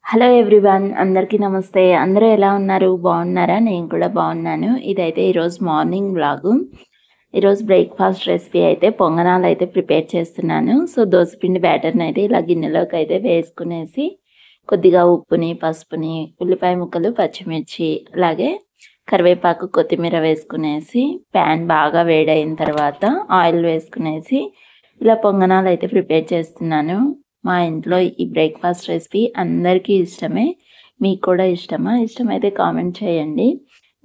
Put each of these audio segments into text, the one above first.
Hello everyone. అందరికీ నమస్తే. అందరూ ఎలా ఉన్నారు? బాగున్నారా? నేను కూడా బాగున్నాను. ఇదైతే ఈరోజు మార్నింగ్ వ్లాగు. ఈరోజు బ్రేక్‌ఫాస్ట్ రెసిపీ అయితే పొంగనాలైతే ప్రిపేర్ చేస్తున్నాను. సో, దోసపిండి బ్యాటర్‌ని అయితే ఇలా గిన్నెలోకి అయితే వేసుకునేసి, కొద్దిగా ఉప్పుని, పసుపుని, ఉల్లిపాయ ముక్కలు, పచ్చిమిర్చి, అలాగే కరివేపాకు, కొత్తిమీర వేసుకునేసి, ప్యాన్ బాగా వేడయిన తర్వాత ఆయిల్ వేసుకునేసి, ఇలా పొంగనాలైతే ప్రిపేర్ చేస్తున్నాను. మా ఇంట్లో ఈ బ్రేక్‌ఫాస్ట్ రెసిపీ అందరికీ ఇష్టమే. మీకు కూడా ఇష్టమా? ఇష్టమైతే కామెంట్ చేయండి.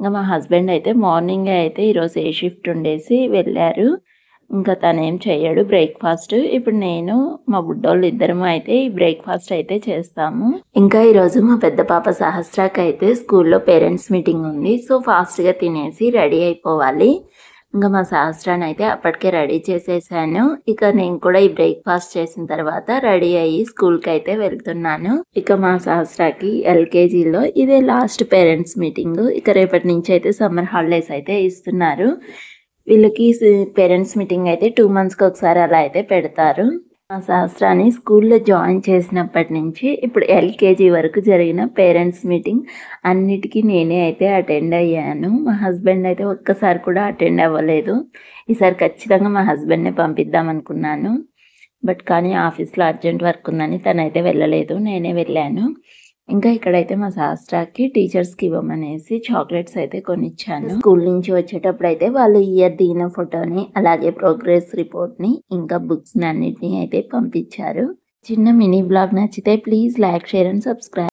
ఇంక మా హస్బెండ్ అయితే మార్నింగే అయితే ఈరోజు ఏ షిఫ్ట్ ఉండేసి వెళ్ళారు. ఇంకా తనేం చెయ్యడు బ్రేక్‌ఫాస్ట్. ఇప్పుడు నేను, మా బుడ్డోళ్ళు ఇద్దరము అయితే ఈ బ్రేక్‌ఫాస్ట్ అయితే చేస్తాము. ఇంకా ఈరోజు మా పెద్ద పాప సహస్రాకైతే స్కూల్‌లో పేరెంట్స్ మీటింగ్ ఉంది. సో, ఫాస్ట్‌గా తినేసి రెడీ అయిపోవాలి. ఇంకా మా సహస్రాన్ని అయితే అప్పటికే రెడీ చేసేసాను. ఇక నేను కూడా ఈ బ్రేక్‌ఫాస్ట్ చేసిన తర్వాత రెడీ అయ్యి స్కూల్‌కి అయితే వెళ్తున్నాను. ఇక మా సహస్రాకి ఎల్‌కేజీలో ఇదే లాస్ట్ పేరెంట్స్ మీటింగ్. ఇక రేపటి నుంచి అయితే సమ్మర్ హాలిడేస్ అయితే ఇస్తున్నారు. వీళ్ళకి పేరెంట్స్ మీటింగ్ అయితే 2 మంత్స్‌కి ఒకసారి అలా అయితే పెడతారు. మా సహస్రాన్ని స్కూల్‌లో జాయిన్ చేసినప్పటి నుంచి ఇప్పుడు ఎల్‌కేజీ వరకు జరిగిన పేరెంట్స్ మీటింగ్ అన్నిటికీ నేనే అయితే అటెండ్ అయ్యాను. మా హస్బెండ్ అయితే ఒక్కసారి కూడా అటెండ్ అవ్వలేదు. ఈసారి ఖచ్చితంగా మా హస్బెండ్‌నే పంపిద్దాం అనుకున్నాను. బట్ కానీ ఆఫీస్‌లో అర్జెంట్ వర్క్ ఉందని తనైతే వెళ్ళలేదు. నేనే వెళ్ళాను. ఇంకా ఇక్కడైతే మా సహస్రాకి టీచర్స్‌కి ఇవ్వమనేసి చాక్లెట్స్ అయితే కొనిచ్చాను. స్కూల్ నుంచి వచ్చేటప్పుడు అయితే వాళ్ళు ఇయర్ దిగిన ఫోటోని, అలాగే ప్రోగ్రెస్ రిపోర్ట్‌ని, ఇంకా బుక్స్‌ని అన్నిటిని అయితే పంపించారు. చిన్న మినీ బ్లాగ్ నచ్చితే please like, share and subscribe.